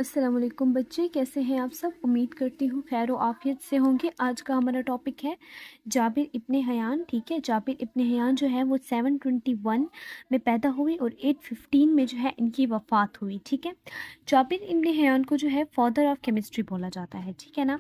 अस्सलाम वालेकुम बच्चे, कैसे हैं आप सब। उम्मीद करती हूँ खैर व आफियत से होंगे। आज का हमारा टॉपिक है जाबिर इब्ने हयान। ठीक है, जाबिर इब्ने हयान जो है वो 721 में पैदा हुई और 815 में जो है इनकी वफ़ात हुई। ठीक है, जाबिर इब्ने हयान को जो है फादर ऑफ केमिस्ट्री बोला जाता है। ठीक है ना।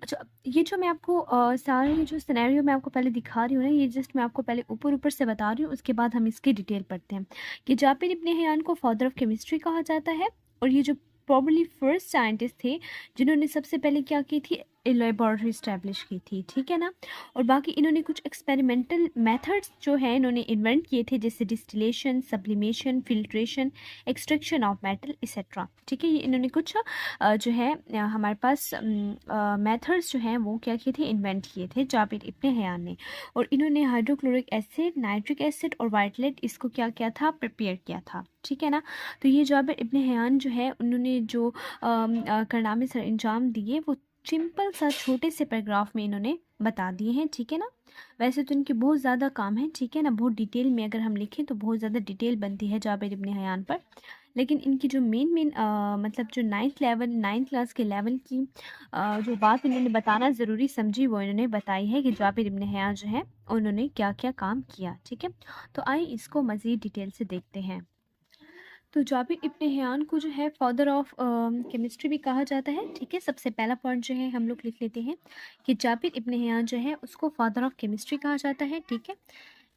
अच्छा, ये जो मैं आपको सारे जो सिनेरियो मैं आपको पहले दिखा रही हूँ ना, ये जस्ट मैं आपको पहले ऊपर ऊपर से बता रही हूँ, उसके बाद हम इसकी डिटेल पढ़ते हैं कि जाबिर इब्ने हयान को फादर ऑफ केमिस्ट्री कहा जाता है। और ये जो प्रॉब्ली फर्स्ट साइंटिस्ट थे जिन्होंने सबसे पहले क्या की थी, लेबॉर्ट्री इस्टेब्लिश की थी। ठीक है ना। और बाकी इन्होंने कुछ एक्सपेरिमेंटल मेथड्स जो है इन्होंने इन्वेंट किए थे, जैसे distillation, sublimation, filtration, extraction of metal etcetera. ठीक है, ये इन्होंने कुछ जो है हमारे पास मेथड्स जो हैं वो क्या किए थे, इन्वेंट किए थे जाबिर इब्ने हयान ने। और इन्होंने हाइड्रोक्लोरिक एसिड, नाइट्रिक एसिड और वाइटलेट इसको क्या किया था, प्रिपेयर किया था। ठीक है ना। तो ये जाबिर इब्ने हयान जो है उन्होंने जो कारनामे सर अंजाम दिए वो सिंपल सा छोटे से पैराग्राफ में इन्होंने बता दिए हैं। ठीक है ना। वैसे तो इनके बहुत ज़्यादा काम है। ठीक है ना, बहुत डिटेल में अगर हम लिखें तो बहुत ज़्यादा डिटेल बनती है जाबिर इब्ने हयान पर। लेकिन इनकी जो मेन मतलब जो नाइन्थ क्लास के लेवल की जो बात इन्होंने बताना ज़रूरी समझी वो इन्होंने बताई है कि जाबिर इब्ने हयान जो है उन्होंने क्या क्या काम किया। ठीक है, तो आइए इसको मज़ीद डिटेल से देखते हैं। तो जाबिर इब्ने हयान को जो है फादर ऑफ केमिस्ट्री भी कहा जाता है। ठीक है, सबसे पहला पॉइंट जो है हम लोग लिख लेते हैं कि जाबिर इब्ने हयान जो है उसको फादर ऑफ केमिस्ट्री कहा जाता है। ठीक है,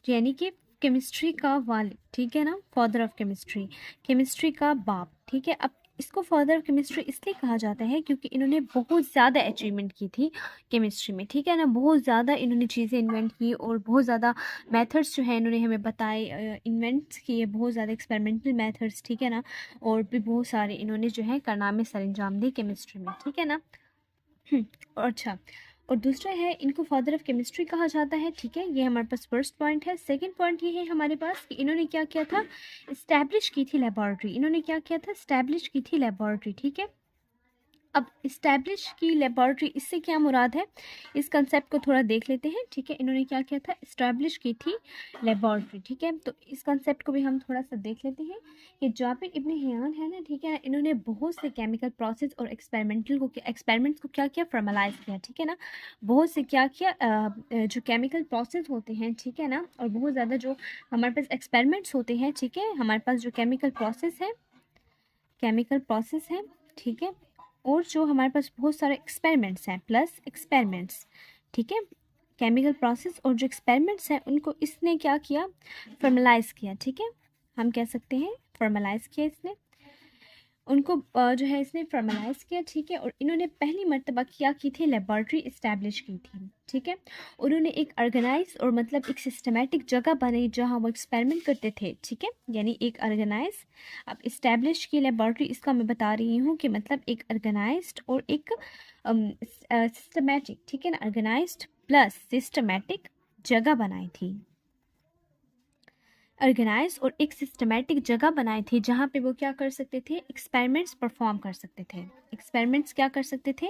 यानी कि केमिस्ट्री का वालिद। ठीक है ना, फादर ऑफ केमिस्ट्री, केमिस्ट्री का बाप। ठीक है, अब इसको फादर ऑफ केमिस्ट्री इसलिए कहा जाता है क्योंकि इन्होंने बहुत ज़्यादा अचीवमेंट की थी केमिस्ट्री में। ठीक है ना, बहुत ज़्यादा इन्होंने चीज़ें इन्वेंट की और बहुत ज़्यादा मेथड्स जो है इन्होंने हमें बताए, इन्वेंट्स किए, बहुत ज़्यादा एक्सपेरिमेंटल मेथड्स। ठीक है ना, और भी बहुत सारे इन्होंने जो है कारनामे सरअंजाम दिए केमिस्ट्री में। ठीक है ना। और अच्छा, और दूसरा है इनको फादर ऑफ केमिस्ट्री कहा जाता है। ठीक है, ये हमारे पास फर्स्ट पॉइंट है। सेकंड पॉइंट ये है हमारे पास कि इन्होंने क्या किया था, इस्टेब्लिश की थी लेबॉर्ट्री। इन्होंने क्या किया था, इस्टेब्लिश की थी लेबॉर्ट्री। ठीक है, अब इस्टेब्लिश की लेबॉर्ट्री, इससे क्या मुराद है, इस कंसेप्ट को थोड़ा देख लेते हैं। ठीक है, इन्होंने क्या किया था, इस्टेब्लिश की थी लेबॉर्ट्री। ठीक है, तो इस कंसेप्ट को भी हम थोड़ा सा देख लेते हैं कि जाबिर इब्ने हयान है ना, ठीक है, इन्होंने बहुत से केमिकल प्रोसेस और एक्सपेरिमेंट्स को क्या किया, फॉर्मलाइज किया। ठीक है ना, बहुत से क्या किया, जो केमिकल प्रोसेस होते हैं। ठीक है ना, और बहुत ज़्यादा जो हमारे पास एक्सपेरिमेंट्स होते हैं। ठीक है, हमारे पास जो केमिकल प्रोसेस है। ठीक है, और जो हमारे पास बहुत सारे एक्सपेरिमेंट्स हैं, प्लस एक्सपेरिमेंट्स। ठीक है, केमिकल प्रोसेस और जो एक्सपेरिमेंट्स हैं उनको इसने क्या किया, फॉर्मलाइज किया। ठीक है, हम कह सकते हैं फॉर्मलाइज किया इसने उनको, जो है इसने फॉर्मलाइज किया। ठीक है, और इन्होंने पहली मर्तबा क्या की थी, लेबॉर्ट्री इस्टेब्लिश की थी। ठीक है, उन्होंने एक ऑर्गेनाइज और मतलब एक सिस्टमेटिक जगह बनाई जहाँ वो एक्सपेरिमेंट करते थे। ठीक है, यानी एक ऑर्गेनाइज, अब इस्टेब्लिश की लेबॉर्ट्री, इसका मैं बता रही हूँ कि मतलब एक ऑर्गेनाइज्ड और एक सिस्टमेटिक। ठीक है ना, ऑर्गेनाइज्ड प्लस सिस्टमेटिक जगह बनाई थी, ऑर्गेनाइज और एक सिस्टमेटिक जगह बनाई थी जहाँ पे वो क्या कर सकते थे, एक्सपेरिमेंट्स परफॉर्म कर सकते थे। एक्सपेरिमेंट्स क्या कर सकते थे,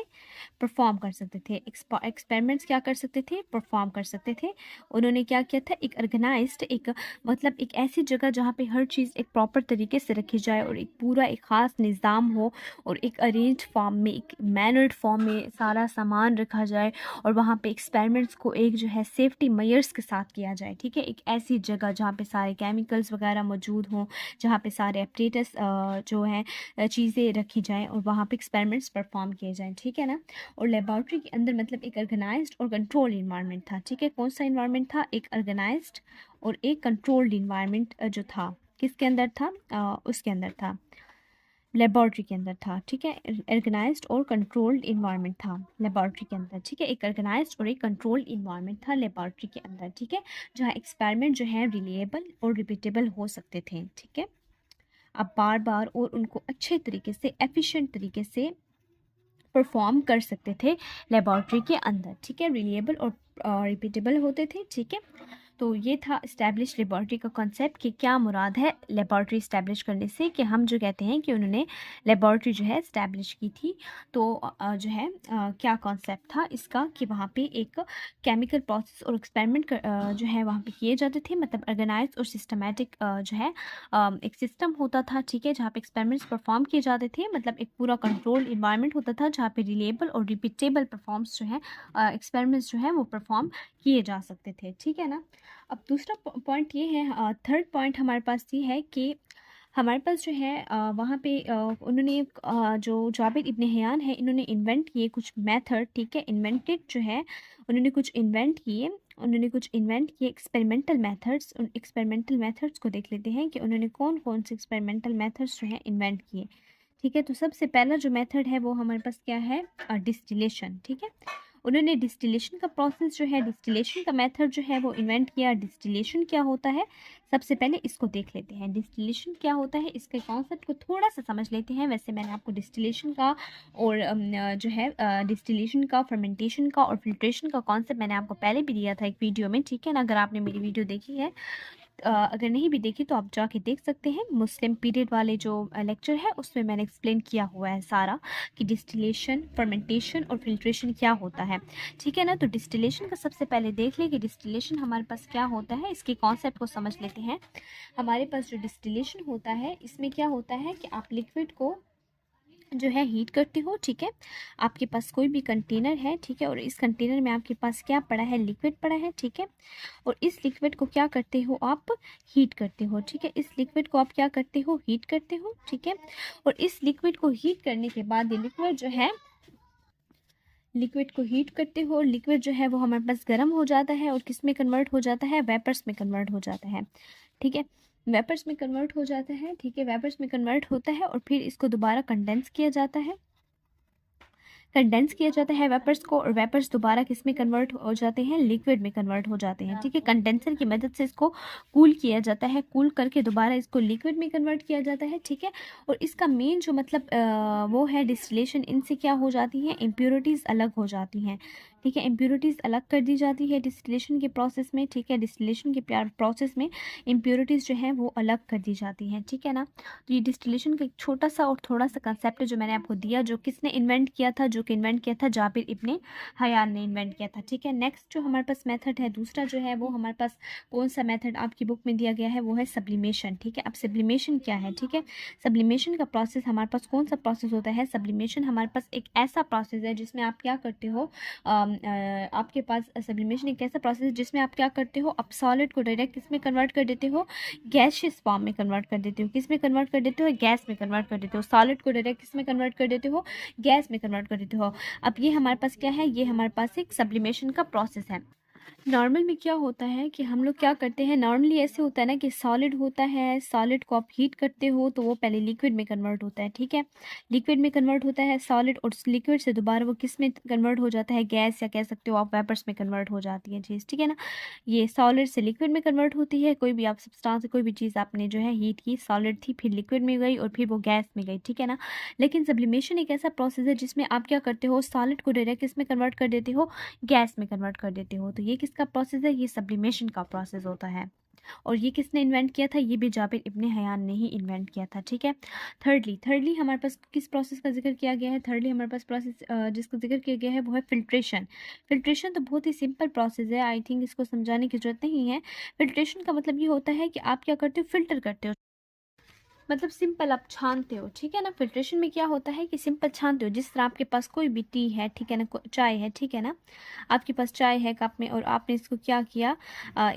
परफॉर्म कर सकते थे। एक्सपेरिमेंट्स क्या कर सकते थे, परफॉर्म कर सकते थे। उन्होंने क्या किया था, एक ऑर्गेनाइज्ड, एक मतलब एक ऐसी जगह जहाँ पे हर चीज़ एक प्रॉपर तरीके से रखी जाए और एक पूरा एक ख़ास निज़ाम हो और एक अरेंज फॉर्म में, एक मैनर्ड फॉर्म में सारा सामान रखा जाए और वहाँ पे एक्सपेरिमेंट्स को एक जो है सेफ्टी मेयर्स के साथ किया जाए। ठीक है, एक ऐसी जगह जहाँ पे सारे केमिकल्स वगैरह मौजूद हों, जहाँ पे सारे अपडेट्स जो हैं चीज़ें रखी जाएँ और वहाँ पे एक्सपेरिमेंट्स परफॉर्म किए जाएँ। ठीक है ना, और लेबॉर्ट्री के अंदर मतलब एक ऑर्गेनाइज्ड और कंट्रोल्ड इन्वायरमेंट था। ठीक है, कौन सा इन्वायरमेंट था, एक ऑर्गेनाइज्ड और एक कंट्रोल्ड इन्वायरमेंट जो था, किसके अंदर था, उसके अंदर था, लेबॉर्ट्री के अंदर था। ठीक है, ऑर्गेनाइज्ड और कंट्रोल्ड इन्वायरमेंट था लेबॉर्ट्री के अंदर। ठीक है, एक ऑर्गेनाइज्ड और एक कंट्रोल्ड इन्वायरमेंट था लेबॉर्ट्री के अंदर। ठीक है, जहाँ एक्सपेरिमेंट जो है रिलेएबल और रिपीटेबल हो सकते थे। ठीक है, आप बार बार और उनको अच्छे तरीके से, एफिशिएंट तरीके से परफॉर्म कर सकते थे लेबॉर्ट्री के अंदर। ठीक है, रिलेएबल और रिपीटेबल होते थे। ठीक है, तो ये था इस्टेब्लिश लेबॉर्ट्री का कॉन्सेप्ट कि क्या मुराद है लेबॉर्ट्री इस्टेब्लिश करने से, कि हम जो कहते हैं कि उन्होंने लेबॉर्ट्री जो है इस्टेब्लिश की थी। तो जो है क्या कॉन्सेप्ट था इसका कि वहाँ पे एक केमिकल प्रोसेस और एक्सपेरिमेंट जो है वहाँ पे किए जाते थे, मतलब ऑर्गेनाइज और सिस्टमेटिक जो है एक सिस्टम होता था, ठीक है, जहाँ पे एक्सपेरिमेंट्स परफॉर्म किए जाते थे, मतलब एक पूरा कंट्रोल्ड इन्वायरमेंट होता था जहाँ पे रिलेबल और रिपीटेबल परफॉर्म्स जो है एक्सपेरिमेंट्स जो है वो परफॉर्म किए जा सकते थे, ठीक है ना। अब दूसरा पॉइंट ये है, थर्ड पॉइंट हमारे पास ये है कि हमारे पास जो है वहाँ पे उन्होंने जो जाबिर इब्न हयान है, इन्होंने इन्वेंट किए कुछ मेथड, ठीक है, इन्वेंटेड जो है उन्होंने कुछ इन्वेंट किए, एक्सपेरिमेंटल मेथड्स। उन एक्सपेरिमेंटल मेथड्स को देख लेते हैं कि उन्होंने कौन कौन से एक्सपेरिमेंटल मेथड्स जो है इन्वेंट किए, ठीक है। तो सबसे पहला जो मेथड है वो हमारे पास क्या है, डिस्टिलेशन, ठीक है। उन्होंने डिस्टिलेशन का प्रोसेस जो है, डिस्टिलेशन का मेथड जो है वो इन्वेंट किया। डिस्टिलेशन क्या होता है, सबसे पहले इसको देख लेते हैं। डिस्टिलेशन क्या होता है, इसके कॉन्सेप्ट को थोड़ा सा समझ लेते हैं। वैसे मैंने आपको डिस्टिलेशन का और जो है डिस्टिलेशन का, फर्मेंटेशन का और फिल्ट्रेशन का कॉन्सेप्ट मैंने आपको पहले भी दिया था एक वीडियो में, ठीक है ना। अगर आपने मेरी वीडियो देखी है, अगर नहीं भी देखी तो आप जाके देख सकते हैं। मुस्लिम पीरियड वाले जो लेक्चर है उसमें मैंने एक्सप्लेन किया हुआ है सारा कि डिस्टिलेशन, फर्मेंटेशन और फिल्ट्रेशन क्या होता है, ठीक है ना। तो डिस्टिलेशन का सबसे पहले देख लें कि डिस्टिलेशन हमारे पास क्या होता है, इसके कॉन्सेप्ट को समझ लेते हैं। हमारे पास जो डिस्टिलेशन होता है इसमें क्या होता है कि आप लिक्विड को जो है हीट करते हो, ठीक है। आपके पास कोई भी कंटेनर है, ठीक है, और इस कंटेनर में आपके पास क्या पड़ा है, लिक्विड पड़ा है, ठीक है। और इस लिक्विड को क्या करते हो आप, हीट करते हो, ठीक है। इस लिक्विड को आप क्या करते हो, हीट करते हो, ठीक है। और इस लिक्विड को हीट करने के बाद ये लिक्विड जो है, लिक्विड को हीट करते हो, लिक्विड जो है वो हमारे पास गर्म हो जाता है और किस में कन्वर्ट हो जाता है, वेपर्स में कन्वर्ट हो जाता है, ठीक है। वेपर्स में कन्वर्ट हो जाता है, ठीक है, वेपर्स में कन्वर्ट होता है और फिर इसको दोबारा कंडेंस किया जाता है, कंडेंस किया जाता है वेपर्स को, और वेपर्स दोबारा किस में कन्वर्ट हो जाते हैं, लिक्विड में कन्वर्ट हो जाते हैं, ठीक है। कंडेंसर की मदद से इसको कूल किया जाता है, कूल करके दोबारा इसको लिक्विड में कन्वर्ट किया जाता है, ठीक है। और इसका मेन जो मतलब वो है डिस्टिलेशन, इनसे क्या हो जाती हैं, इम्प्योरिटीज़ अलग हो जाती हैं, ठीक है। इम्प्योरिटीज़ अलग कर दी जाती है डिस्टिलेशन के प्रोसेस में, ठीक है। डिस्टिलेशन के प्रोसेस में इम्प्योरिटीज़ जो है वो अलग कर दी जाती हैं, ठीक है ना। तो ये डिस्टिलेशन का एक छोटा सा और थोड़ा सा कंसेप्ट है जो मैंने आपको दिया, जो किसने इन्वेंट किया था, जो कि इन्वेंट किया था जाबिर इब्ने हयान ने इन्वेंट किया था, ठीक है। नेक्स्ट जो हमारे पास मेथड है दूसरा जो है वो हमारे पास कौन सा मेथड आपकी बुक में दिया गया है, वो है सब्लिमेशन, ठीक है। अब सब्लिमेशन क्या है, ठीक है। सब्लिमेशन का प्रोसेस हमारे पास कौन सा प्रोसेस होता है, सब्लिमेशन हमारे पास एक ऐसा प्रोसेस है जिसमें आप क्या करते हो, आपके पास सब्लिमेशन एक ऐसा प्रोसेस है जिसमें आप क्या करते हो, आप सॉलिड को डायरेक्ट किस में कन्वर्ट कर देते हो, गैसियस फॉर्म में कन्वर्ट कर देते हो। किस में कन्वर्ट कर देते हो, गैस में कन्वर्ट कर देते हो। सॉलिड को डायरेक्ट किस में कन्वर्ट कर देते हो, गैस में कन्वर्ट कर देते हो। अब ये हमारे पास क्या है, ये हमारे पास एक सब्लिमेशन का प्रोसेस है। नॉर्मल में क्या होता है कि हम लोग क्या करते हैं, नॉर्मली ऐसे होता है ना कि सॉलिड होता है, सॉलिड को आप हीट करते हो तो वो पहले लिक्विड में कन्वर्ट होता है, ठीक है। लिक्विड में कन्वर्ट होता है सॉलिड, और उस लिक्विड से दोबारा वो किस में कन्वर्ट हो जाता है, गैस, या कह सकते हो आप वेपर्स में कन्वर्ट हो जाती है चीज़, ठीक है ना। ये सॉलिड से लिक्विड में कन्वर्ट होती है, कोई भी आप सब्सटेंस, कोई भी चीज़ आपने जो है हीट की, सॉलिड थी, फिर लिक्विड में गई और फिर वो गैस में गई, ठीक है ना। लेकिन सब्लिमेशन एक ऐसा प्रोसेस है जिसमें आप क्या करते हो, सॉलिड को डायरेक्ट किस में कन्वर्ट कर देते हो, गैस में कन्वर्ट कर देते हो। तो ये किसका प्रोसेस है, ये सब्लिमेशन का प्रोसेस होता है। और ये किसने इन्वेंट किया था, ये भी जाबिर इब्ने हयान ने ही इन्वेंट किया था, ठीक है। थर्डली हमारे पास किस प्रोसेस का जिक्र किया गया है, थर्डली हमारे पास प्रोसेस जिसका जिक्र किया गया है वो है फिल्ट्रेशन। फिल्ट्रेशन तो बहुत ही सिंपल प्रोसेस है, आई थिंक इसको समझाने की जरूरत नहीं है। फिल्ट्रेशन का मतलब ये होता है कि आप क्या करते हो, फिल्टर करते हो, मतलब सिंपल आप छानते हो, ठीक है ना। फिल्ट्रेशन में क्या होता है कि सिंपल छानते हो। जिस तरह आपके पास कोई भी टी है, ठीक है ना, चाय है, ठीक है ना, आपके पास चाय है कप में और आपने इसको क्या किया,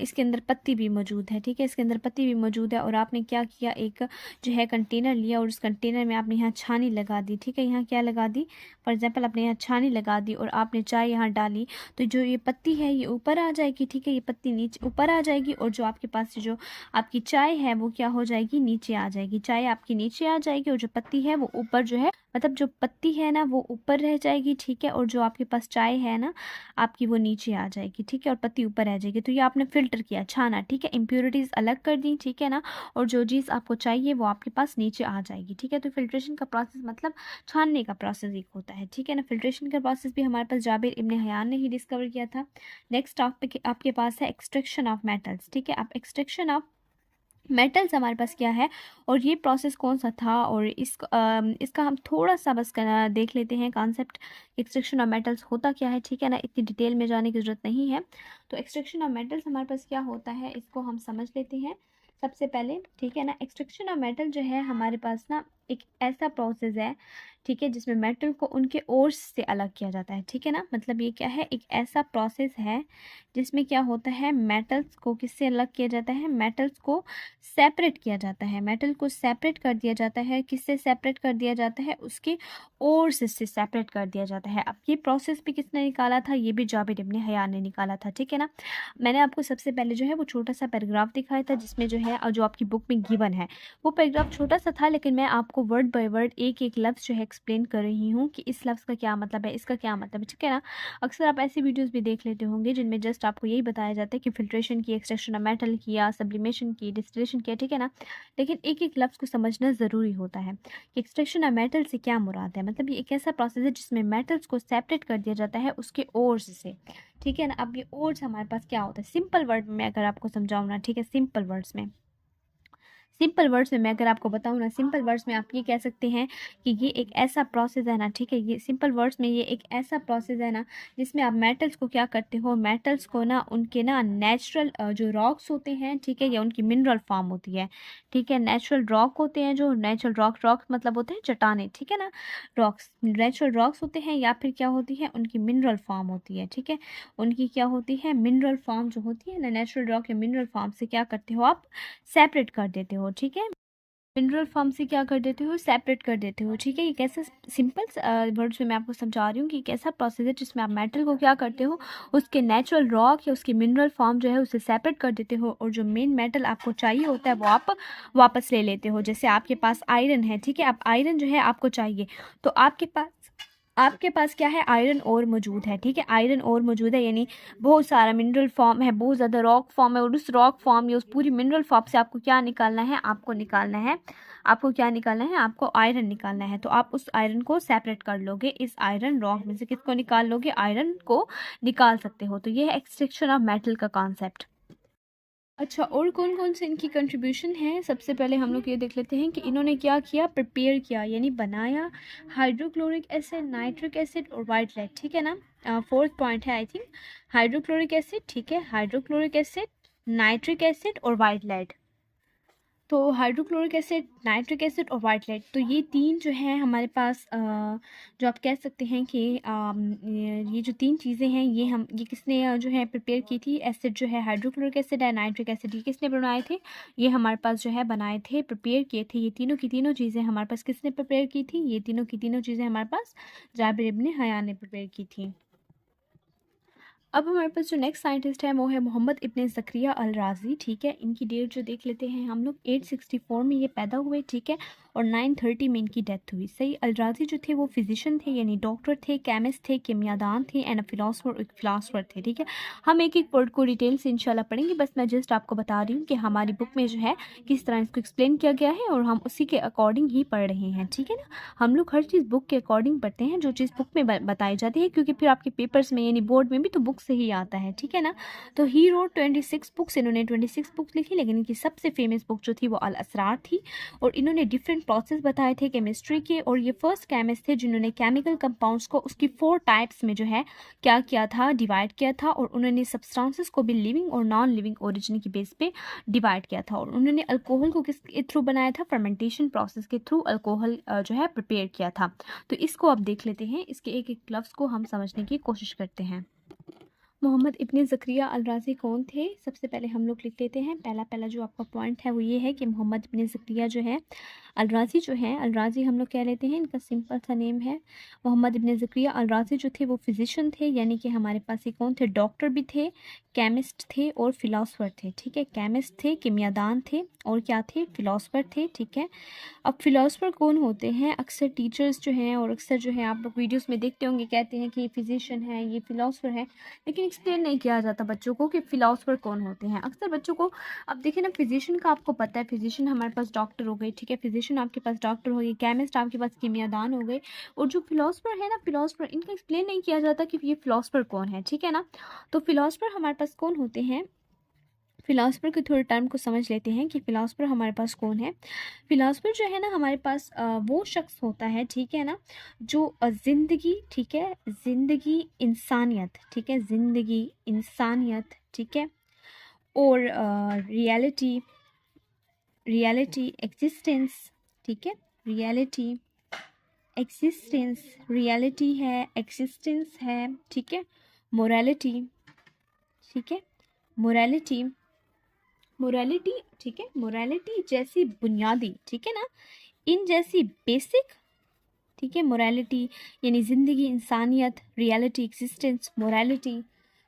इसके अंदर पत्ती भी मौजूद है, ठीक है, इसके अंदर पत्ती भी मौजूद है, और आपने क्या किया, एक जो है कंटेनर लिया और उस कंटेनर में आपने यहाँ छानी लगा दी, ठीक है। यहाँ क्या लगा दी, फॉर एग्जाम्पल आपने यहाँ छानी लगा दी और आपने चाय यहाँ डाली, तो जो ये पत्ती है ये ऊपर आ जाएगी, ठीक है, ये पत्ती नीचे ऊपर आ जाएगी, और जो आपके पास जो आपकी चाय है वो क्या हो जाएगी, नीचे आ जाएगी, चाय आपकी नीचे आ जाएगी और जो पत्ती है वो ऊपर जो है, मतलब जो पत्ती है ना वो ऊपर रह जाएगी, ठीक है, और जो आपके पास चाय है ना आपकी वो नीचे आ जाएगी, ठीक है, और पत्ती ऊपर रह जाएगी। तो ये आपने फ़िल्टर किया, छाना, ठीक है, इम्प्योरिटीज़ अलग कर दी, ठीक है ना, और जो चीज़ आपको चाहिए वो आपके पास नीचे आ जाएगी, ठीक है। तो फिल्ट्रेशन का प्रोसेस मतलब छानने का प्रोसेस एक होता है, ठीक है ना। फिल्ट्रेशन का प्रोसेस भी हमारे पास जाबिर इब्ने हयान ने ही डिस्कवर किया था। नेक्स्ट टॉपिक आपके पास है एक्सट्रैक्शन ऑफ मेटल्स, ठीक है। अब एक्सट्रैक्शन ऑफ मेटल्स हमारे पास क्या है और ये प्रोसेस कौन सा था, और इसका हम थोड़ा सा बस देख लेते हैं कॉन्सेप्ट। एक्सट्रैक्शन ऑफ मेटल्स होता क्या है, ठीक है ना, इतनी डिटेल में जाने की ज़रूरत नहीं है। तो एक्सट्रैक्शन ऑफ मेटल्स हमारे पास क्या होता है इसको हम समझ लेते हैं सबसे पहले, ठीक है ना। एक्सट्रैक्शन ऑफ मेटल जो है हमारे पास ना एक ऐसा प्रोसेस है, ठीक है, जिसमें मेटल को उनके ओर्स से अलग किया जाता है, ठीक है ना। मतलब ये क्या है, एक ऐसा प्रोसेस है जिसमें क्या होता है, मेटल्स को किससे अलग किया जाता है, मेटल्स को सेपरेट किया जाता है। मेटल को सेपरेट कर दिया जाता है, किससे सेपरेट कर दिया जाता है, उसके ओर्स से सेपरेट कर दिया जाता है। अब ये प्रोसेस भी किसने निकाला था, ये भी जाबिर इब्ने हयान ने निकाला था, ठीक है ना। मैंने आपको सबसे पहले जो है वो छोटा सा पैराग्राफ दिखाया था जिसमें जो है और जो आपकी बुक में गिवन है वो पैराग्राफ छोटा सा था, लेकिन मैं आपको वर्ड बाय वर्ड एक एक लफ्ज़ जो है एक्सप्लेन कर रही हूँ कि इस लफ्ज़ का क्या मतलब है, इसका क्या मतलब है, ठीक है ना। अक्सर आप ऐसी वीडियोस भी देख लेते होंगे जिनमें जस्ट आपको यही बताया जाता है कि फिल्ट्रेशन की, एक्सट्रैक्शन ऑफ मेटल किया, सब्लिमेशन की, डिस्टिलेशन किया, ठीक है ना। लेकिन एक एक लफ्ज़ को समझना ज़रूरी होता है कि एक्सट्रैक्शन ऑफ मेटल से क्या मुराद है। मतलब ये एक ऐसा प्रोसेस है जिसमें मेटल्स को सेपरेट कर दिया जाता है उसके ओर्स से, ठीक है ना। अब ये ओर्स हमारे पास क्या होता है, सिंपल वर्ड में अगर आपको समझाऊँ ना, ठीक है, सिंपल वर्ड्स में मैं अगर आपको बताऊँ ना, सिंपल वर्ड्स में आप ये कह सकते हैं कि ये एक ऐसा प्रोसेस है ना, ठीक है, ये सिंपल वर्ड्स में ये एक ऐसा प्रोसेस है ना जिसमें आप मेटल्स को क्या करते हो, मेटल्स को ना उनके ना नेचुरल जो रॉक्स होते हैं, ठीक है, या उनकी मिनरल फॉर्म होती है, ठीक है, नेचुरल रॉक होते हैं, जो नेचुरल रॉक मतलब होते हैं चट्टाने, ठीक है ना, रॉक्स नेचुरल रॉक्स होते हैं, या फिर क्या होती है उनकी मिनरल फॉर्म होती है, ठीक है, उनकी क्या होती है मिनरल फॉर्म जो होती है ना, नेचुरल रॉक या मिनरल फॉर्म से क्या करते हो आप सेपरेट कर देते हो, ठीक है, मिनरल फॉर्म से क्या कर देते हो, सेपरेट कर देते हो, ठीक है। ये कैसे सिंपल वर्ड्स में मैं आपको समझा रही हूँ कि एक ऐसा प्रोसेस है जिसमें आप मेटल को क्या करते हो, उसके नेचुरल रॉक या उसकी मिनरल फॉर्म जो है उसे सेपरेट कर देते हो, और जो मेन मेटल आपको चाहिए होता है वो आप वापस ले लेते हो। जैसे आपके पास आयरन है, ठीक है, अब आयरन जो है आपको चाहिए, तो आपके पास क्या है, आयरन ओर मौजूद है, ठीक है, आयरन ओर मौजूद है, यानी बहुत सारा मिनरल फॉर्म है, बहुत ज़्यादा रॉक फॉर्म है, और उस रॉक फॉर्म या उस पूरी मिनरल फॉर्म से आपको क्या निकालना है, आपको आयरन निकालना है। तो आप उस आयरन को सेपरेट कर लोगे, इस आयरन रॉक में से किसको निकाल लोगे, आयरन को निकाल सकते हो। तो ये है एक्सट्रैक्शन ऑफ मेटल का कॉन्सेप्ट। अच्छा, और कौन कौन से इनकी कंट्रीब्यूशन है, सबसे पहले हम लोग ये देख लेते हैं कि इन्होंने क्या किया, प्रिपेयर किया यानी बनाया हाइड्रोक्लोरिक एसिड, नाइट्रिक एसिड और वाइट लाइट, ठीक है ना। फोर्थ पॉइंट है आई थिंक हाइड्रोक्लोरिक एसिड, ठीक है, हाइड्रोक्लोरिक एसिड, नाइट्रिक एसिड और वाइट लाइट। तो हाइड्रोक्लोरिक एसिड, नाइट्रिक एसिड और वाइट लाइट, तो ये तीन जो है हमारे पास जो आप कह सकते हैं कि ये जो तीन चीज़ें हैं ये किसने जो है प्रिपेयर की थी। एसिड जो है हाइड्रोक्लोरिक एसिड है, नाइट्रिक एसिड, ये किसने बनाए थे, ये हमारे पास जो है बनाए थे, प्रिपेयर किए थे। ये तीनों की तीनों चीज़ें हमारे पास किसने प्रिपेयर की थी, ये तीनों की तीनों चीज़ें हमारे पास जाबिर इब्ने हयान ने प्रिपेयर की थी। अब हमारे पास जो नेक्स्ट साइंटिस्ट है वो है मोहम्मद इब्ने ज़करिया अल राज़ी, ठीक है। इनकी डेट जो देख लेते हैं हम लोग, 864 में ये पैदा हुए, ठीक है, और 930 में इनकी डेथ हुई। सही, अल राज़ी जो थे वो फिजिशियन थे, यानी डॉक्टर थे, केमिस्ट थे, केमियादान थे, एंड फिलासफर थे, ठीक है। हम एक एक वर्ड को डिटेल से इंशाल्लाह पढ़ेंगे, बस मैं जस्ट आपको बता रही हूँ कि हमारी बुक में जो है किस तरह इसको एक्सप्लेन किया गया है और हम उसी के अकॉर्डिंग ही पढ़ रहे हैं, ठीक है ना। हम लोग हर चीज़ बुक के अकॉर्डिंग पढ़ते हैं, जो चीज़ बुक में बताई जाती है, क्योंकि फिर आपके पेपर्स में यानी बोर्ड में भी तो बुक से ही आता है, ठीक है ना। तो ही रोट 26 बुक्स, इन्होंने 26 बुक्स लिखी, लेकिन इनकी सबसे फेमस बुक जो थी वो अल असरार थी, और इन्होंने डिफरेंट प्रोसेस बताए थे केमिस्ट्री के, और ये फर्स्ट केमिस्ट थे जिन्होंने केमिकल कंपाउंड्स को उसकी 4 टाइप्स में जो है क्या किया था, डिवाइड किया था, और उन्होंने सब्सटेंसेस को भी लिविंग और नॉन लिविंग ओरिजिन की बेस पे डिवाइड किया था, और उन्होंने अल्कोहल को किसके थ्रू बनाया था, फर्मेंटेशन प्रोसेस के थ्रू अल्कोहल जो है प्रिपेयर किया था। तो इसको अब देख लेते हैं, इसके एक एक लफ्ज़ को हम समझने की कोशिश करते हैं। मोहम्मद इब्ने ज़करिया अल राज़ी कौन थे? सबसे पहले हम लोग लिख लेते हैं। पहला जो आपका पॉइंट है वो ये है कि मोहम्मद इब्ने ज़करिया जो है अल राज़ी जो है, अल राज़ी हम लोग कह लेते हैं, इनका सिंपल सा नेम है। मोहम्मद इब्ने ज़करिया अल राज़ी जो थे वो फिजिशियन थे, यानी कि हमारे पास ये कौन थे? डॉक्टर भी थे, केमिस्ट थे और फिलासफ़र थे। ठीक है, केमिस्ट थे, कीमियादान थे और क्या थे? फिलासफ़र थे। ठीक है, अब फिलोसफर कौन होते हैं? अक्सर टीचर्स जो हैं और अक्सर जो है आप लोग वीडियोस में देखते होंगे, कहते हैं कि ये फिजिशियन है, ये फिलोसफर है, लेकिन एक्सप्लेन नहीं किया जाता बच्चों को कि फिलोसफर कौन होते हैं। अक्सर बच्चों को, अब देखिए ना, फिजिशियन का आपको पता है, फिजिशियन हमारे पास डॉक्टर हो गए, ठीक है, फिजिशियन आपके पास डॉक्टर हो गई, केमिस्ट आपके पास कीमियादान हो गए, और जो फिलोसफर है ना, फिलोसफर, इनका एक्सप्लेन नहीं किया जाता कि ये फिलोसफर कौन है। ठीक है ना, तो फिलोसफर हमारे पास कौन होते हैं? फिलासफर के थोड़े टर्म को समझ लेते हैं कि फिलासफर हमारे पास कौन है। फिलासफर जो है ना हमारे पास वो शख्स होता है, ठीक है ना, जो ज़िंदगी, ठीक है, ज़िंदगी, इंसानियत, ठीक है, ज़िंदगी, इंसानियत, ठीक है, और रियलिटी, रियलिटी, एग्जिस्टेंस, ठीक है, रियलिटी, एग्जिस्टेंस, रियलिटी है, एग्जिस्टेंस है, ठीक है, मोरालिटी, ठीक है, मोरालिटी, मोरालिटी, ठीक है, मोरालिटी जैसी बुनियादी, ठीक है ना, इन जैसी बेसिक, ठीक है, मोरालिटी यानी ज़िंदगी, इंसानियत, रियलिटी, एग्जिस्टेंस, मोरालिटी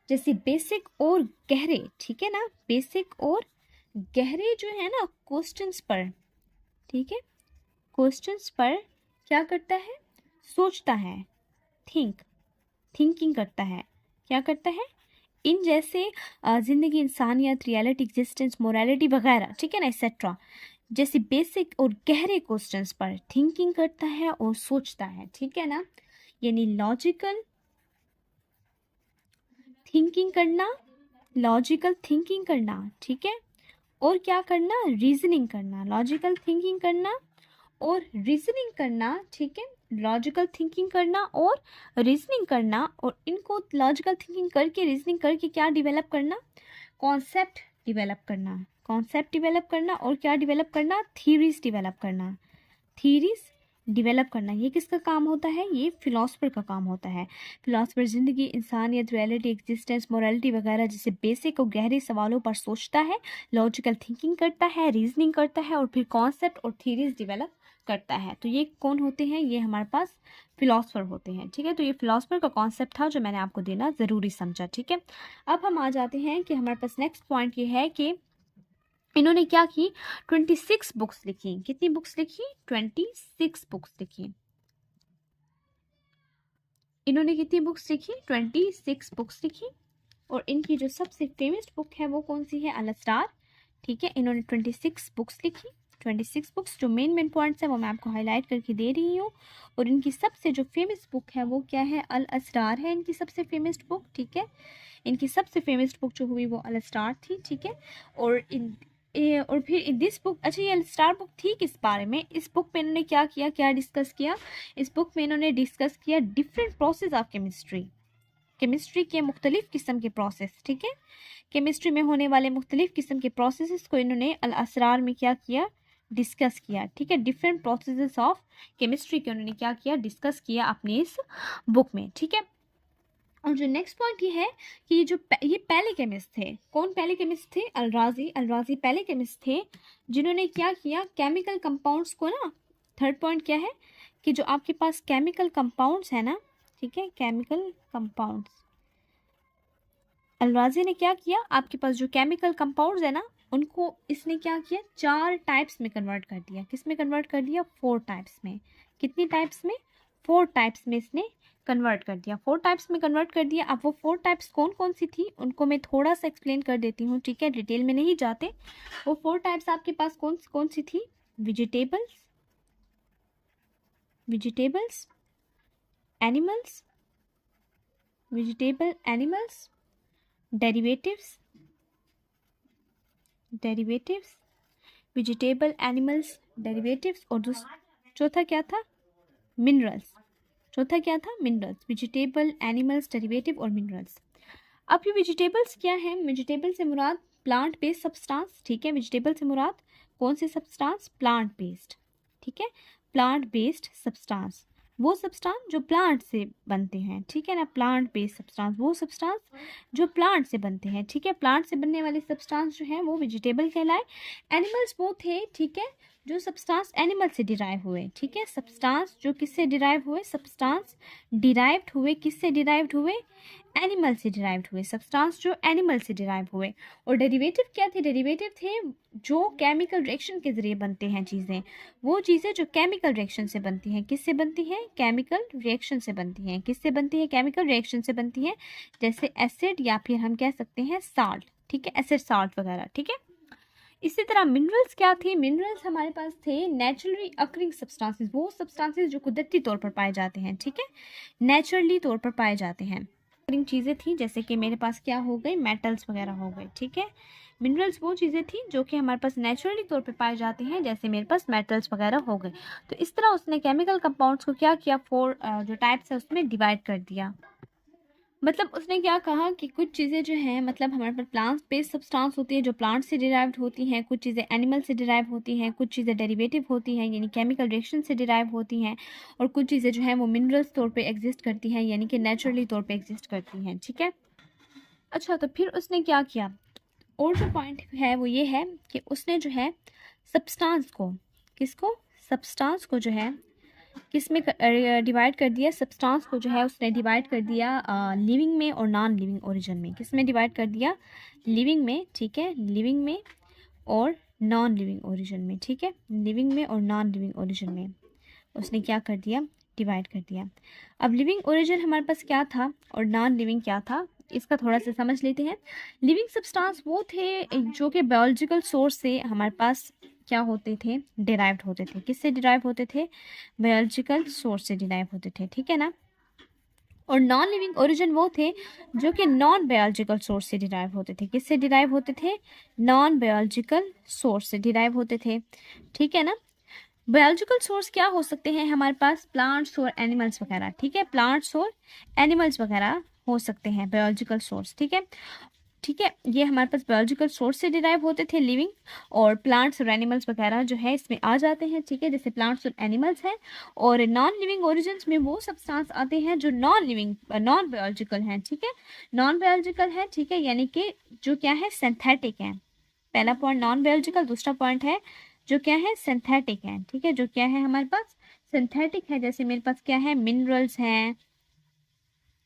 जैसी बेसिक और गहरे, ठीक है ना, बेसिक और गहरे जो है ना क्वेश्चंस पर, ठीक है, क्वेश्चंस पर क्या करता है? सोचता है, थिंकिंग करता है, क्या करता है? इन जैसे ज़िंदगी, इंसानियत, रियलिटी, एग्जिस्टेंस, मोरालिटी वगैरह, ठीक है ना, एक्सेट्रा जैसे बेसिक और गहरे क्वेश्चंस पर थिंकिंग करता है और सोचता है। ठीक है ना, यानी लॉजिकल थिंकिंग करना, लॉजिकल थिंकिंग करना, ठीक है, और क्या करना? रीजनिंग करना, लॉजिकल थिंकिंग करना और रीजनिंग करना, ठीक है, लॉजिकल थिंकिंग करना और रीजनिंग करना, और इनको लॉजिकल थिंकिंग करके, रीजनिंग करके क्या डिवेलप करना? कॉन्सेप्ट डिवेलप करना, कॉन्सेप्ट डिवेलप करना, और क्या डिवेलप करना? थीरीज डिवेलप करना, थीरीज डिवेलप करना। ये किसका काम होता है? ये फिलोसफर का काम होता है। फिलोसफर ज़िंदगी, इंसानियत, रियलिटी, एग्जिस्टेंस, मोरालिटी वगैरह जैसे बेसिक और गहरे सवालों पर सोचता है, लॉजिकल थिंकिंग करता है, रीजनिंग करता है और फिर कॉन्सेप्ट और थीरीज डिवेलप करता है। तो ये कौन होते हैं? ये हमारे पास फिलोसफर होते हैं। ठीक है, तो ये फिलोसफर का कॉन्सेप्ट था जो मैंने आपको देना ज़रूरी समझा। ठीक है, अब हम आ जाते हैं कि हमारे पास नेक्स्ट पॉइंट ये है कि इन्होंने क्या की? 26 बुक्स लिखी। कितनी बुक्स लिखी? 26 बुक्स लिखी। इन्होंने कितनी बुक्स लिखी? 26 बुक्स लिखी। और इनकी जो सबसे फेमस बुक है वो कौन सी है? अल अस्रार। ठीक है, इन्होंने 26 बुक्स लिखी। 26 बुक्स, जो मेन पॉइंट्स है वो मैं आपको हाईलाइट करके दे रही हूँ। और इनकी सबसे जो फेमस बुक है वो क्या है? अल अस्रार है इनकी सबसे फेमस बुक। ठीक है, इनकी सबसे फेमस बुक जो हुई वो अल अस्रार थी। ठीक है, और और फिर दिस बुक, अच्छा ये अल अस्रार बुक थी किस बारे में? इस बुक में इन्होंने क्या किया, क्या डिस्कस किया? इस बुक में इन्होंने डिस्कस किया different process of chemistry, chemistry के मुख्तलिफ किस्म के प्रोसेस। ठीक है, केमिस्ट्री में होने वाले मुख्तलिफ किस्म के प्रोसेस को इन्होंने अल अस्रार में क्या किया? डिस्कस किया। ठीक है, डिफरेंट प्रोसेस ऑफ केमिस्ट्री के उन्होंने क्या किया? डिस्कस किया अपनी इस बुक में। ठीक है, और जो नेक्स्ट पॉइंट ये है कि ये पहले केमिस्ट थे। कौन पहले केमिस्ट थे? अल राज़ी। अल राज़ी पहले केमिस्ट थे जिन्होंने क्या किया? केमिकल कंपाउंड्स को ना, थर्ड पॉइंट क्या है कि जो आपके पास केमिकल कंपाउंड्स है ना, ठीक है, केमिकल कंपाउंड्स, अल राज़ी ने क्या किया? आपके पास जो केमिकल कंपाउंड्स है ना, उनको इसने क्या किया? 4 टाइप्स में कन्वर्ट कर दिया। किस में कन्वर्ट कर दिया? 4 टाइप्स में। कितनी टाइप्स में? 4 टाइप्स में इसने कन्वर्ट कर दिया। 4 टाइप्स में कन्वर्ट कर दिया। अब वो 4 टाइप्स कौन कौन सी थी उनको मैं थोड़ा सा एक्सप्लेन कर देती हूँ। ठीक है, डिटेल में नहीं जाते। वो 4 टाइप्स आपके पास कौन कौन सी थी? Vegetables, vegetables, animals, vegetable, animals, derivatives, derivatives, vegetable, animals, derivatives, और चौथा क्या था? मिनरल्स। चौथा क्या था? मिनरल्स। वेजिटेबल, एनिमल्स, डेरिवेटिव और मिनरल्स। अब ये वेजिटेबल्स क्या है? वेजिटेबल से मुराद प्लांट बेस्ड सब्सटेंस। ठीक है, वेजिटेबल से मुराद कौन से सब्सटेंस? Plant based. ठीक है, प्लांट बेस्ड सब्सटेंस। वो सब्सटेंस जो प्लांट से बनते हैं, ठीक है ना, प्लांट बेस्ड सब्सटेंस, वो सब्सटेंस जो प्लांट से बनते हैं, ठीक है। प्लांट से बनने वाले सब्सटेंस जो हैं वो वेजिटेबल कहलाए। एनिमल्स वो थे, ठीक है, जो सब्सटेंस एनिमल से डिराइव हुए, ठीक है। सब्सटेंस जो किससे डिराइव हुए, सब्सटेंस डिराइव्ड हुए, किससे डिराइव्ड हुए, एनिमल से डिराइव्ड हुए, सब्सटेंस जो एनिमल से डिराइव हुए। और डेरिवेटिव क्या थे, डेरिवेटिव थे जो केमिकल रिएक्शन के ज़रिए बनते हैं चीज़ें, वो चीज़ें जो केमिकल रिएक्शन से बनती हैं, किससे बनती हैं, केमिकल रिएक्शन से बनती हैं, किससे बनती हैं, केमिकल रिएक्शन से बनती हैं, जैसे एसिड या फिर हम कह सकते हैं साल्ट, ठीक है, एसिड साल्ट वगैरह, ठीक है। इसी तरह मिनरल्स क्या थे, मिनरल्स हमारे पास थे नेचुरली अकरिंग सब्सटेंसेस, वो सब्सटेंसेस जो कुदरती तौर पर पाए जाते हैं, ठीक है, नेचुरली तौर पर पाए जाते हैं। अकरिंग चीज़ें थी जैसे कि मेरे पास क्या हो गई, मेटल्स वगैरह हो गए, ठीक है। मिनरल्स वो चीज़ें थी जो कि हमारे पास नेचुरली तौर पे पाए जाते हैं, जैसे मेरे पास मेटल्स वगैरह हो गए। तो इस तरह उसने केमिकल कंपाउंड्स को क्या किया, 4 जो टाइप्स है उसमें डिवाइड कर दिया। मतलब उसने क्या कहा कि कुछ चीज़ें जो हैं, मतलब हमारे पास प्लांट बेस्ड सब्सटेंस होती है जो प्लांट से डिराइव्ड होती हैं, कुछ चीज़ें एनिमल से डिराइव होती हैं, कुछ चीज़ें डेरिवेटिव होती हैं यानी केमिकल रिएक्शन से डिराइव होती हैं, और कुछ चीज़ें जो हैं वो मिनरल्स तौर पे एग्जिस्ट करती हैं यानी कि नेचुरली तौर पे एग्जिस्ट करती हैं, ठीक है। अच्छा, तो फिर उसने क्या किया, और जो पॉइंट है वो ये है कि उसने जो है सब्सटेंस को, किसको, सब्सटेंस को जो है किस में डिवाइड कर दिया, सब्सटेंस को जो है उसने डिवाइड कर दिया लिविंग में और नॉन लिविंग ओरिजिन में। किस में डिवाइड कर दिया, लिविंग में, ठीक है, लिविंग में और नॉन लिविंग ओरिजिन में, ठीक है, लिविंग में और नॉन लिविंग ओरिजिन में उसने क्या कर दिया, डिवाइड कर दिया। अब लिविंग ओरिजिन हमारे पास क्या था और नॉन लिविंग क्या था, इसका थोड़ा सा समझ लेते हैं। लिविंग सब्सटेंस वो थे जो कि बायोलॉजिकल सोर्स से हमारे पास क्या होते थे, डिराइव्ड होते थे, किससे डिराइव होते थे, बायोलॉजिकल सोर्स से डिराइव होते थे, ठीक है ना। और नॉन लिविंग ओरिजिन वो थे जो कि नॉन बायोलॉजिकल सोर्स से डिराइव होते थे, किससे डिराइव होते थे, नॉन बायोलॉजिकल सोर्स से डिराइव होते थे, ठीक है ना। बायोलॉजिकल सोर्स क्या हो सकते हैं हमारे पास, प्लांट्स और एनिमल्स वगैरह, ठीक है, प्लांट्स और एनिमल्स वगैरह हो सकते हैं बायोलॉजिकल सोर्स, ठीक है, ठीक है। ये हमारे पास बायोलॉजिकल सोर्स से डिराइव होते थे लिविंग, और प्लांट्स और एनिमल्स वगैरह जो है इसमें आ जाते हैं, ठीक है, जैसे प्लांट्स और एनिमल्स हैं। और नॉन लिविंग ओरिजिन्स में वो सब्सटेंस आते हैं जो नॉन लिविंग, नॉन बायोलॉजिकल हैं, ठीक है, नॉन बायोलॉजिकल है, ठीक है, यानी कि जो क्या है, सिंथेटिक है। पहला पॉइंट नॉन बायोलॉजिकल, दूसरा पॉइंट है जो क्या है, सिंथेटिक है, ठीक है, जो क्या है हमारे पास, सिंथेटिक है। जैसे मेरे पास क्या है, मिनरल्स हैं,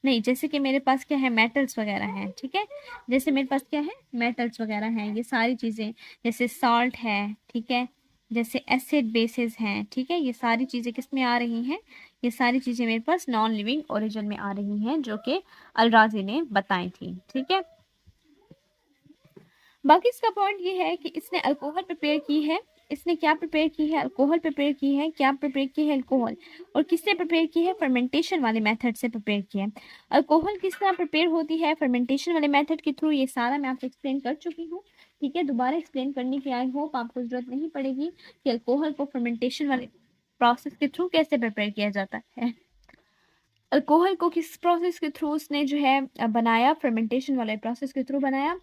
नहीं, जैसे कि मेरे पास क्या है, मेटल्स वगैरह हैं, ठीक है, जैसे मेरे पास क्या है, मेटल्स वगैरह हैं, ये सारी चीज़ें, जैसे सॉल्ट है, ठीक है, जैसे एसिड बेसिस हैं, ठीक है, ये सारी चीज़ें किस में आ रही हैं, ये सारी चीज़ें मेरे पास नॉन लिविंग ओरिजिन में आ रही हैं जो कि अलराजी ने बताई थी, ठीक है। बाकी इसका पॉइंट ये है कि इसने अल्कोहल प्रिपेयर की है, इसने क्या प्रिपेयर की है, अल्कोहल प्रिपेयर की है, क्या प्रिपेयर की है, अल्कोहल, और किससे प्रिपेयर की है, फर्मेंटेशन वाले मेथड से प्रिपेयर की है। अल्कोहल किस तरह प्रिपेयर होती है, फर्मेंटेशन वाले मेथड के थ्रू, ये सारा मैं आपको एक्सप्लेन कर चुकी हूँ, ठीक है, दोबारा एक्सप्लेन करने की आई होप आपको जरूरत नहीं पड़ेगी कि अल्कोहल को फर्मेंटेशन वाले प्रोसेस के थ्रू कैसे प्रिपेयर किया जाता है। अल्कोहल को किस प्रोसेस के थ्रू उसने जो है बनाया, फर्मेंटेशन वाले प्रोसेस के थ्रू बनाया।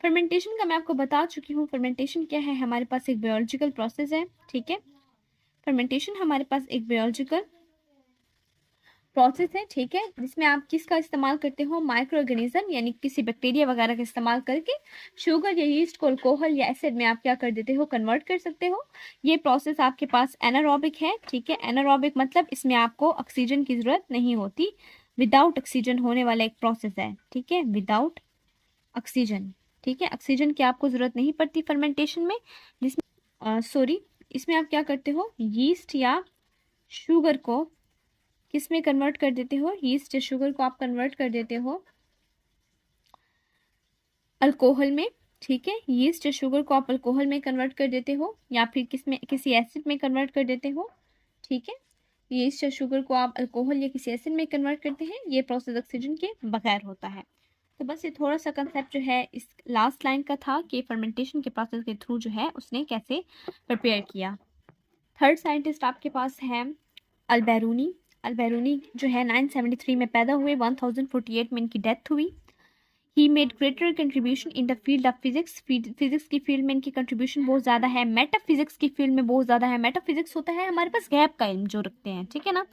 फर्मेंटेशन का मैं आपको बता चुकी हूँ, फर्मेंटेशन क्या है, हमारे पास एक बायोलॉजिकल प्रोसेस है, ठीक है, फर्मेंटेशन हमारे पास एक बायोलॉजिकल प्रोसेस है, ठीक है, जिसमें आप किसका इस्तेमाल करते हो, माइक्रो ऑर्गेनिज्म यानी किसी बैक्टीरिया वगैरह का इस्तेमाल करके शुगर या यीस्ट को अल्कोहल या एसिड में आप क्या कर देते हो, कन्वर्ट कर सकते हो। ये प्रोसेस आपके पास एनारोबिक है, ठीक है, एनारोबिक मतलब इसमें आपको ऑक्सीजन की ज़रूरत नहीं होती, विदाउट ऑक्सीजन होने वाला एक प्रोसेस है, ठीक है, विदाउट ऑक्सीजन, ठीक है, ऑक्सीजन की आपको ज़रूरत नहीं पड़ती फर्मेंटेशन में, जिसमें सॉरी इसमें आप क्या करते हो, यीस्ट या शुगर को किस में कन्वर्ट कर देते हो, यीस्ट या शुगर को आप कन्वर्ट कर देते हो अल्कोहल में, ठीक है, यीस्ट या शुगर को आप अल्कोहल में कन्वर्ट कर देते हो या फिर किस में, किसी एसिड में कन्वर्ट कर देते हो, ठीक है, यीस्ट या शुगर को आप अल्कोहल या किसी एसिड में कन्वर्ट करते हैं। ये प्रोसेस ऑक्सीजन के बगैर होता है। तो बस ये थोड़ा सा कंसेप्ट जो है इस लास्ट लाइन का था कि फर्मेंटेशन के प्रोसेस के थ्रू जो है उसने कैसे प्रिपेयर किया। थर्ड साइंटिस्ट आपके पास है अल्बेरूनी। अल्बेरूनी जो है 973 में पैदा हुए, 1048 में इनकी डेथ हुई। He made greater contribution in the field of physics, physics की फील्ड में इनकी कंट्रीब्यूशन बहुत ज़्यादा है। मेटाफिजिक्स की फील्ड में बहुत ज़्यादा है। मेटाफिजिक्स होता है हमारे पास गैप का इल्म जो रखते हैं, ठीक है ना।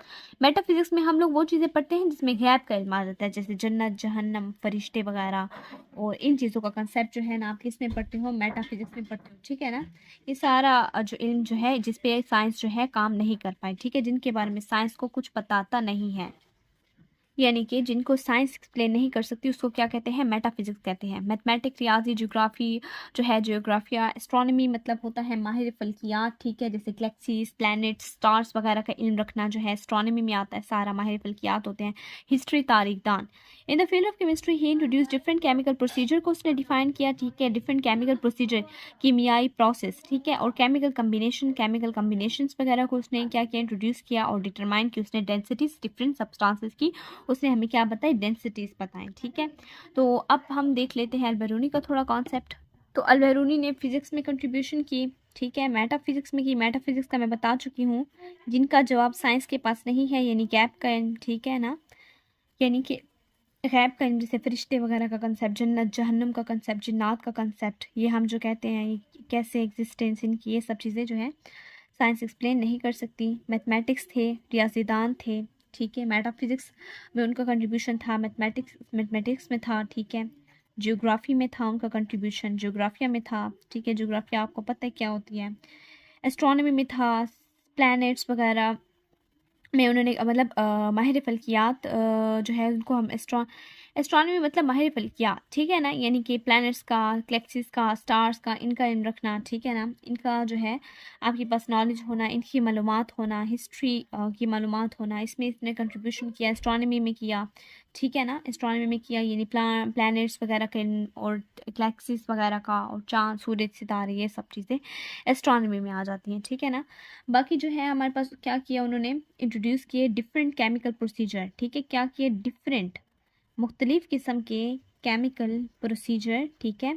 मेटाफिजिक्स में हम लोग वो चीज़ें पढ़ते हैं जिसमें गैप का इल्म आ जाता है, जैसे जन्नत, जहन्नम, फरिश्ते वगैरह, और इन चीज़ों का कंसेप्ट जो है ना आप किस में पढ़ते हो, मेटाफिजिक्स में पढ़ते हो, ठीक है ना। ये सारा जो इल्म जो है जिसपे साइंस जो है काम नहीं कर पाए, ठीक है, जिनके बारे में साइंस को कुछ पताता नहीं है, यानी कि जिनको साइंस एक्सप्लेन नहीं कर सकती, उसको क्या कहते हैं, मेटाफिजिक्स कहते हैं। मैथमेटिक्स, रियाजी, ज्योग्राफी जो है, ज्योग्राफिया, एस्ट्रोनॉमी मतलब होता है माहिर फल्कियात, ठीक है, जैसे गैलेक्सीज, प्लैनेट्स, स्टार्स वगैरह का इल्म रखना जो है एस्ट्रोनॉमी में आता है, सारा माहिर फल्कियात होते हैं। हिस्ट्री, तारीख दान। In the field of chemistry he introduce different chemical procedure को उसने डिफाइन किया, ठीक है, डिफरेंट केमिकल प्रोसीजर, कीमियाई प्रोसेस, ठीक है, और केमिकल कम्बिनेशंस वगैरह को उसने क्या किया, इंट्रोड्यूस किया, और डिटरमाइन की उसने डेंसिटीज डिफरेंट सब्सटेंसेस की उसने हमें क्या बताई, डेंसिटीज बताएं, ठीक है। तो अब हम देख लेते हैं अल-बिरूनी का थोड़ा कॉन्सेप्ट। तो अल-बिरूनी ने फिजिक्स में कंट्रीब्यूशन की, ठीक है, मेटाफिजिक्स में की। मेटाफिजिक्स का मैं बता चुकी हूँ, जिनका जवाब साइंस के पास नहीं है, यानी गैप का, ठीक है ना, यानी कि गैब का, जैसे फरिश्ते वगैरह का कंसेप्ट, जन्नत जहन्नम का कंसेप्ट, जिन्नात का कंसेप्ट, ये हम जो कहते हैं ये कैसे एग्जिस्टेंस इनकी, ये सब चीज़ें जो है साइंस एक्सप्लेन नहीं कर सकती। मैथमेटिक्स थे, रियाजीदान थे, ठीक है, मेटाफिजिक्स में उनका कंट्रीब्यूशन था, मैथमेटिक्स में था, ठीक है, जियोग्राफी में था उनका कंट्रीब्यूशन, जियोग्राफिया में था, ठीक है, जियोग्राफिया आपको पता है क्या होती है। एस्ट्रोनॉमी में था, प्लैनेट्स वगैरह में उन्होंने मतलब माहिर फल्कियात जो है उनको हम एस्ट्रोनॉमी मतलब माहिर फल्कियात, ठीक है ना, यानी कि प्लैनेट्स का, गैलेक्सीज का, स्टार्स का, इनका इल्म रखना, ठीक है ना, इनका जो है आपके पास नॉलेज होना, इनकी मालूमात होना, हिस्ट्री की मालूमात होना, इसमें इसने कंट्रीब्यूशन किया, एस्ट्रोनॉमी में किया, ठीक है ना, एस्ट्रोनॉमी में किया, यानी प्लैनेट्स वगैरह के और गैलेक्सीज वगैरह का, और चाँद, सूरज, सितारे, ये सब चीज़ें एस्ट्रोनॉमी में आ जाती हैं, ठीक है ना। बाकी जो है हमारे पास क्या किया उन्होंने, इंट्रोड्यूस किए डिफरेंट केमिकल प्रोसीजर, ठीक है, क्या किए, डिफरेंट मुख्तलिफ किस्म के केमिकल प्रोसीजर, ठीक है,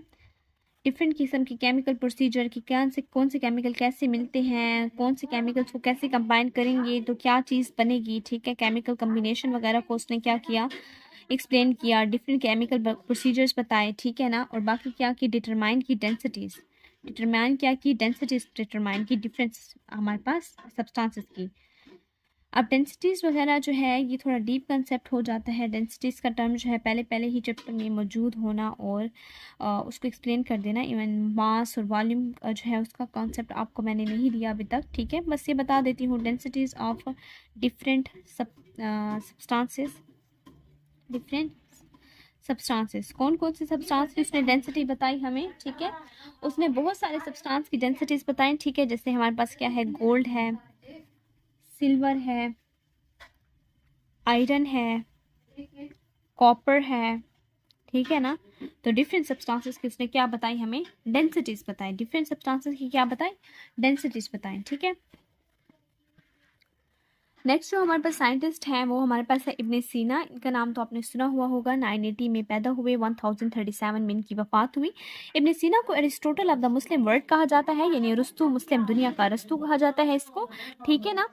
डिफरेंट किस्म के केमिकल प्रोसीजर की कौन से केमिकल कैसे मिलते हैं, कौन से केमिकल्स को कैसे कंबाइन करेंगे तो क्या चीज़ बनेगी, ठीक है, केमिकल कम्बिनेशन वगैरह को उसने क्या किया, एक्सप्लेन किया, डिफरेंट केमिकल प्रोसीजर्स बताए, ठीक है ना, और बाकी क्या की, डिटरमाइन की डेंसिटीज़, डिटरमाइन क्या की, डेंसिटीज डिटरमाइन की, डिफरेंस हमारे पास सब्सटेंसेस की। अब डेंसिटीज़ वगैरह जो है ये थोड़ा डीप कंसेप्ट हो जाता है। डेंसिटीज़ का टर्म जो है पहले पहले ही चैप्टर में मौजूद होना और उसको एक्सप्लेन कर देना। इवन मास और वॉल्यूम जो है उसका कॉन्सेप्ट आपको मैंने नहीं दिया अभी तक, ठीक है, बस ये बता देती हूँ densities of different substances, different substances, कौन कौन से सब्सटेंस की उसने डेंसिटी बताई हमें, ठीक है, उसने बहुत सारे सब्सटेंस की डेंसिटीज़ बताई, ठीक है, जैसे हमारे पास क्या है, गोल्ड है, सिल्वर है, आयरन है, कॉपर है, ठीक है ना। तो डिफरेंट सब्सटेंसेस की उसने क्या बताई हमें, डेंसिटीज बताई, डिफरेंट सब्सटेंसेस की क्या बताई, डेंसिटीज बताई, ठीक है। नेक्स्ट जो हमारे पास साइंटिस्ट हैं वो हमारे पास है इब्ने सीना। इनका नाम तो आपने सुना हुआ होगा। 980 में पैदा हुए, 1037 में इनकी वफात हुई। इब्ने सीना को Aristotle of the Muslim world कहा जाता है, यानी अरस्तु, मुस्लिम दुनिया का अरस्तु कहा जाता है इसको, ठीक है ना,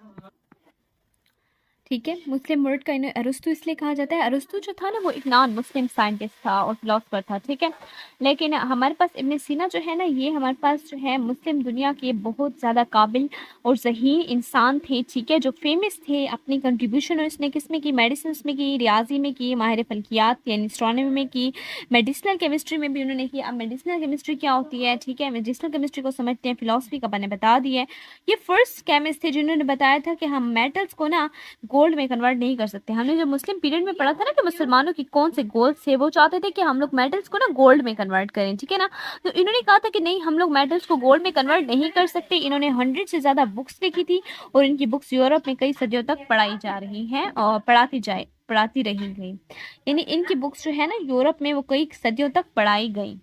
ठीक है, मुस्लिम वर्ड का इन्हें अरस्तु इसलिए कहा जाता है। अरस्तु जो था ना वो एक नॉन मुस्लिम साइंटिस्ट था और फिलोसफर था, ठीक है, लेकिन हमारे पास इब्ने सीना जो है ना ये हमारे पास जो है मुस्लिम दुनिया के बहुत ज़्यादा काबिल और ज़हीन इंसान थे, ठीक है, जो फेमस थे अपनी कंट्रीब्यूशन और इसने किस में की, मेडिसिन में की, रियाजी में की, माहिर फल्कियात यानी एस्ट्रोनॉमी में की, मेडिसिनल केमिस्ट्री में भी उन्होंने की। अब मेडिसिनल केमिस्ट्री क्या होती है, ठीक है, मेडिसिनल केमिस्ट्री को समझते हैं, फिलोसफी का मैंने बता दिया है। ये फर्स्ट केमिस्ट थे जिन्होंने बताया था कि हम मेटल्स को ना गोल्ड में कन्वर्ट नहीं कर सकते। हमने जो मुस्लिम पीरियड में पढ़ा था ना कि मुसलमानों की कौन से गोल्स थे, वो चाहते थे कि हम लोग मेटल्स को ना गोल्ड में कन्वर्ट करें, ठीक है ना। तो इन्होंने कहा था कि नहीं, हम लोग मेटल्स को गोल्ड में कन्वर्ट नहीं कर सकते। इन्होंने 100 से ज़्यादा बुक्स लिखी थी और इनकी बुक्स यूरोप में कई सदियों तक पढ़ाई जा रही हैं और पढ़ाती रही गई, यानी इनकी बुक्स जो है ना यूरोप में वो कई सदियों तक पढ़ाई गई।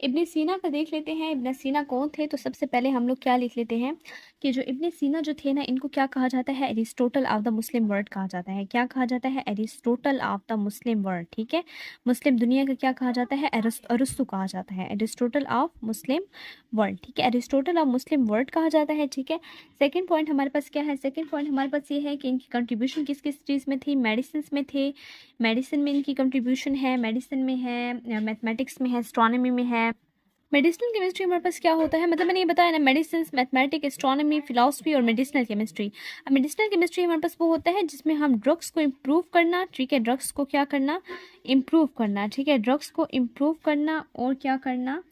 इब्न सीना का देख लेते हैं। इब्न सीना कौन थे? तो सबसे पहले हम लोग क्या लिख लेते हैं कि जो इब्न सीना जो थे ना, इनको क्या कहा जाता है? Aristotle of the Muslim world कहा जाता है। क्या कहा जाता है? Aristotle of the Muslim world. ठीक है, मुस्लिम दुनिया का क्या कहा जाता है? अरस्तु कहा जाता है, एरिस्टोटल ऑफ मुस्लिम वर्ल्ड। ठीक है, एरिस्टोटल ऑफ मुस्लिम वर्ल्ड कहा जाता है। ठीक है, सेकेंड पॉइंट हमारे पास क्या है? सेकेंड पॉइंट हमारे पास ये है कि इनकी कंट्रीब्यूशन किस किस चीज़ में थी? मेडिसिन में थे, मेडिसिन में इनकी कंट्रीब्यूशन है, मेडिसिन में है, मैथमेटिक्स में है, एस्ट्रोनॉमी में है। मेडिसिनल केमिस्ट्री हमारे पास क्या होता है? मतलब मैंने ये बताया ना, मेडिसिन, मैथमेटिक्स, एस्ट्रोनॉमी, फिलॉसफी और मेडिसिनल केमिस्ट्री। अब मेडिसिनल केमिस्ट्री हमारे पास वो होता है जिसमें हम ड्रग्स को इम्प्रूव करना, ठीक है, ड्रग्स को क्या करना? इम्प्रूव करना। ठीक है, ड्रग्स को इम्प्रूव करना और क्या करना?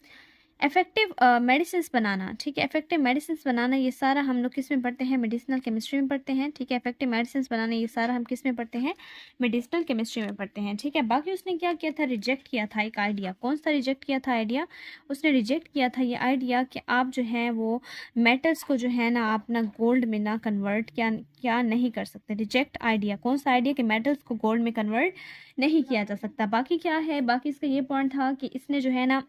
इफेक्टिव मेडिसिन बनाना। ठीक है, इफेक्टिव मेडिसिन बनाना, ये सारा हम लोग किस में पढ़ते हैं? मेडिसिनल केमिस्ट्री में पढ़ते हैं। ठीक है, इफेक्टिव मेडिसिन बनाना, ये सारा हम किस में पढ़ते हैं? मेडिसिनल केमिस्ट्री में पढ़ते हैं। ठीक है, बाकी उसने क्या किया था? रिजेक्ट किया था एक आइडिया। कौन सा रिजेक्ट किया था आइडिया? उसने रिजेक्ट किया था ये आइडिया कि आप जो है वो मेटल्स को जो है ना आप ना गोल्ड में ना कन्वर्ट क्या नहीं कर सकते। Reject idea. कौन सा आइडिया? कि मेटल्स को गोल्ड में कन्वर्ट नहीं किया जा सकता। बाकी क्या है? बाकी इसका ये पॉइंट था कि इसने जो है ना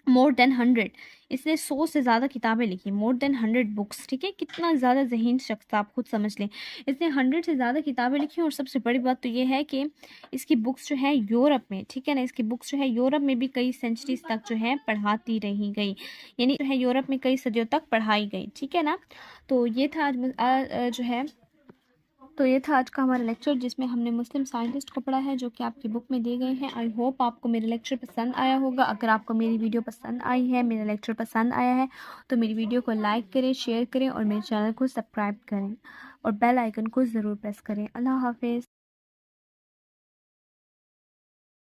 मोर देन 100, इसने 100 से ज़्यादा किताबें लिखी, मोर देन 100 बुक्स। ठीक है, कितना ज़्यादा ज़हीन शख्स था, आप खुद समझ लें। इसने 100 से ज़्यादा किताबें लिखी और सबसे बड़ी बात तो ये है कि इसकी बुक्स जो है यूरोप में, ठीक है ना, इसकी बुक्स जो है यूरोप में भी कई सेंचुरीज तक जो है पढ़ाती रही गई, यानी जो है यूरोप में कई सदियों तक पढ़ाई गई। ठीक है ना, तो ये था जो है, तो ये था आज का हमारा लेक्चर जिसमें हमने मुस्लिम साइंटिस्ट को पढ़ा है जो कि आपकी बुक में दिए गए हैं। आई होप आपको मेरा लेक्चर पसंद आया होगा। अगर आपको मेरी वीडियो पसंद आई है, मेरा लेक्चर पसंद आया है, तो मेरी वीडियो को लाइक करें, शेयर करें और मेरे चैनल को सब्सक्राइब करें और बेल आइकन को ज़रूर प्रेस करें। अल्लाह हाफिज़।